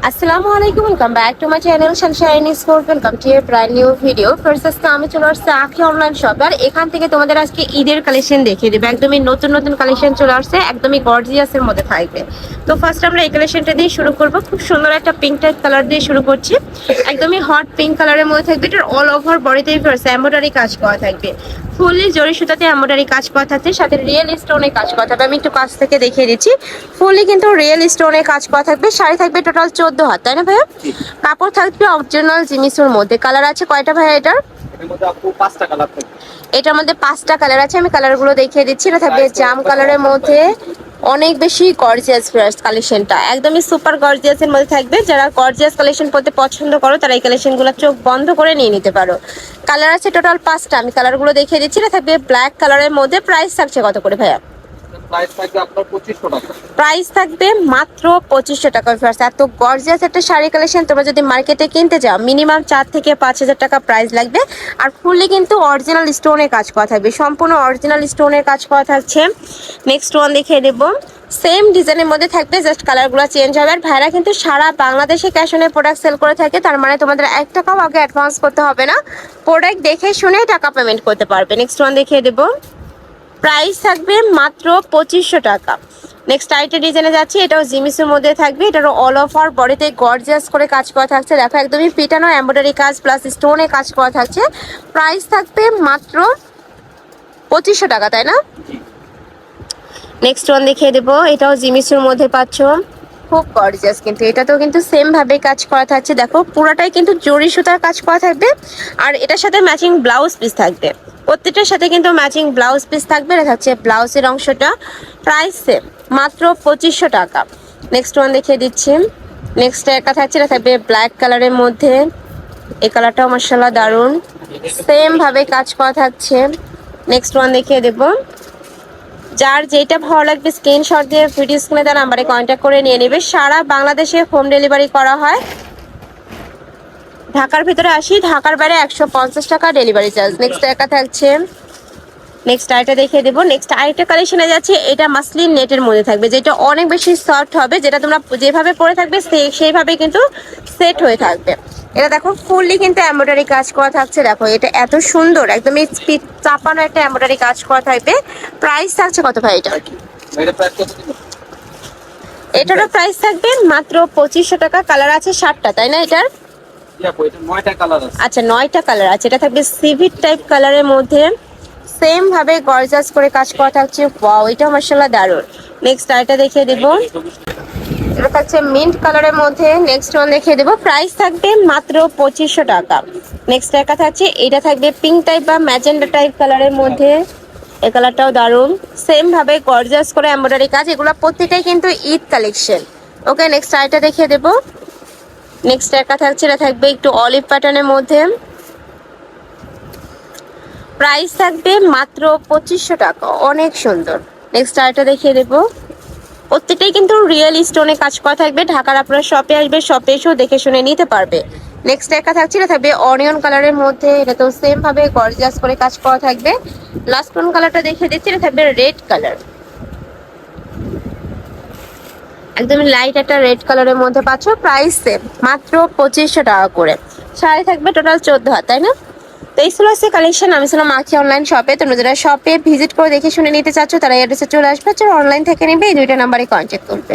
আসসালামু আলাইকুম, welcome back to my channel Sunshine sport. Welcome to A brand new video. First আজকে আমি চলে আসছি আখি অনলাইন শপ, আর এখান থেকে তোমাদের আজকে ঈদের কালেকশন দেখিয়ে দেবে। একদমই নতুন নতুন কালেকশন চলে আসছে, একদমই গর্জিয়াসের মধ্যে থাকবে। তো ফার্স্ট আমরা এই কালেকশনটা দিয়ে শুরু করবো। খুব সুন্দর একটা পিঙ্ক টাইপ কালার দিয়ে শুরু করছি। একদমই হট পিঙ্ক কালারের মধ্যে থাকবে। এটার অল ওভার বডিতেই এমব্রয়ডারি কাজ করা থাকবে। ফুললি জরি সুতাতে এমব্রয়ডারি কাজ করা থাকছে, সাথে রিয়েল স্টোনে কাজ করা থাকবে। আমি একটু কাছ থেকে দেখিয়ে দিচ্ছি। ফুললি কিন্তু রিয়েল স্টোনে কাজ করা থাকবে। শাড়ি থাকবে টোটাল 14 হাত, তাই না ভাইয়া? কাপড় থাকবে অরিজিনাল জিনিসের মধ্যে। কালার আছে কয়টা ভাইয়া এটার? এটার মধ্যে 5টা কালার আছে। আমি কালারগুলো দেখিয়ে দিচ্ছি। এটা থাকবে জাম কালারের মধ্যে, অনেক বেশি গর্জিয়াস ফ্রেশ কালেকশনটা, একদমই সুপার গর্জিয়াসের মধ্যে থাকবে। যারা গর্জিয়াস কালেকশন পড়তে পছন্দ করো তারা এই কালেকশনগুলো চোখ বন্ধ করে নিয়ে নিতে পারো। কালার আছে টোটাল 5টা। আমি কালারগুলো দেখিয়ে দিচ্ছি। এটা থাকবে ব্ল্যাক কালারের মধ্যে। প্রাইস থাকছে কত করে ভাইয়া? প্রাইস থাকবে মাত্র 2500 টাকা। এত গর্জিয়াস একটা শাড়ি কালেকশন তোমরা যদি মার্কেটে কিনতে যাও মিনিমাম 4 থেকে 5000 টাকা প্রাইস লাগবে। আর ফুললি কিন্তু অরিজিনাল স্টোনের কাজ করা থাকবে, সম্পূর্ণ অরিজিনাল স্টোনের কাজ করা থাকছে। নেক্সট ওয়ান দেখিয়ে দেবো। সেম ডিজাইনের মধ্যে থাকবে, জাস্ট কালারগুলো চেঞ্জ হবে। আর ভাইরা কিন্তু সারা বাংলাদেশে ক্যাশ অনে প্রোডাক্ট সেল করে থাকে, তার মানে তোমাদের 1 টাকাও আগে অ্যাডভান্স করতে হবে না। প্রোডাক্ট দেখে শুনে টাকা পেমেন্ট করতে পারবে। নেক্সট ওয়ান দেখিয়ে দেবো। প্রাইস থাকবে মাত্র 2500 টাকা। নেক্সট আইটেম ডিজাইনে যাচ্ছি। এটাও জিমিসের মধ্যে থাকবে। এটারও অল ওভার বডিতে গর্জিয়াস করে কাজ করা থাকছে। দেখো একদমই পিটানো এমব্রয়ডারি কাজ প্লাস স্টোনে কাজ করা থাকছে। প্রাইস থাকবে মাত্র 2500 টাকা, তাই না? নেক্সট ওয়ান দেখিয়ে দেবো। এটাও জিমিসের মধ্যে পাচ্ছ, খুব গর্জিয়াস। কিন্তু এটাতেও কিন্তু সেম ভাবে কাজ করা থাকছে। দেখো পুরোটাই কিন্তু জরি সুতার কাজ করা থাকবে। আর এটার সাথে ম্যাচিং ব্লাউজ পিস থাকবে। প্রত্যেকটার সাথে কিন্তু ম্যাচিং ব্লাউজ পিস থাকবে। এটা থাকছে ব্লাউজের অংশটা। প্রাইস সেম মাত্র 2500 টাকা। নেক্সট ওয়ান দেখিয়ে দিচ্ছি। নেক্সট একটা থাকছে, এটা থাকবে ব্ল্যাক কালারের মধ্যে। এই কালারটাও মাশাআল্লাহ দারুণ, সেম ভাবে কাজ করা থাকছে। নেক্সট ওয়ান দেখিয়ে দেবো। যার যেটা ভালো লাগবে স্ক্রিনশট দিয়ে ভিডিও স্ক্রিনে দেওয়া নাম্বারে কন্ট্যাক্ট করে নিয়ে নেবে। সারা বাংলাদেশে হোম ডেলিভারি করা হয়। ঢাকার ভিতরে 80, ঢাকার বাইরে 150 টাকা ডেলিভারি চার্জ। নেক্সট একা থাকছে। নেক্সট আইটা দেখিয়ে দেবো। নেক্সট আইটা কালেকশনে যাচ্ছে। এটা মাসলিন নেটের মধ্যে থাকবে, যেটা অনেক বেশি সফট হবে। যেটা তোমরা যেভাবে পরে থাকবে সেইভাবে কিন্তু সেট হয়ে থাকবে। এটা দেখো ফুললি কিন্তু এমব্রয়ডারি কাজ করা থাকছে। দেখো এটা এত সুন্দর, একদমই স্পিড চাপানো একটা এমব্রয়ডারি কাজ করা থাকবে। প্রাইস থাকছে কত ভাই এটা? এটারও প্রাইস থাকবে মাত্র 2500 টাকা। কালার আছে 7টা, তাই না? এটার আচ্ছা 9টা কালার আছে। এটা থাকবে সিভিট টাইপ কালারের মধ্যে, সেম ভাবে গর্জাস করে কাজ করা থাকছে। ওয়াও, এটা মাশাআল্লাহ দারুণ। নেক্সট আইটা দেখিয়ে দেবো। এটা থাকছে মিন্ট কালারের মধ্যে। নেক্সট ওয়ান দেখিয়ে দেবো। প্রাইস থাকবে মাত্র 2500 টাকা। নেক্সট একটা থাকছে, এটা থাকবে পিঙ্ক টাইপ বা ম্যাজেন্ডা টাইপ কালারের মধ্যে। এই কালারটাও দারুণ, সেম ভাবে গর্জাস করে এমব্রয়ডারি কাজ। এগুলো প্রত্যেকটাই কিন্তু ঈদ কালেকশন। ওকে, নেক্সট আইটা দেখিয়ে দেবো। নেক্সট একটা থাকছে, এটা থাকবে একটু অলিভ প্যাটার্নের মধ্যে। প্রাইস থাকবে মাত্র 2500 টাকা, অনেক সুন্দর। নেক্সট আইটা দেখিয়ে দেবো। প্রত্যেকটাই কিন্তু রিয়েল স্টোনে কাজ করা থাকবে। ঢাকার আপনারা শপে আসবে, শপে এসেও দেখে শুনে নিতে পারবে। নেক্সট একটা থাকছে, এটা থাকবে অনিয়ন কালারের মধ্যে। এটা তো সেম ভাবে গর্জিয়াস করে কাজ করা থাকবে। লাস্ট কোন কালারটা দেখিয়ে দিচ্ছি। এটা থাকবে রেড কালার, একদমই লাইট একটা রেড কালারের মধ্যে পাচ্ছ। প্রাইস সেম মাত্র 2500 টাকা করে। শাড়ি থাকবে টোটাল 14 হাত, তাই না? তো এই ছিল আজকে কালেকশন। আমি ছিলাম আখি অনলাইন শপে। তোমরা যারা শপে ভিজিট করে দেখে শুনে নিতে চাচ্ছ তারা অ্যাড্রেসে চলে আসবে। যারা অনলাইন থেকে নেবে এই 2টা নাম্বারে কন্ট্যাক্ট করবে।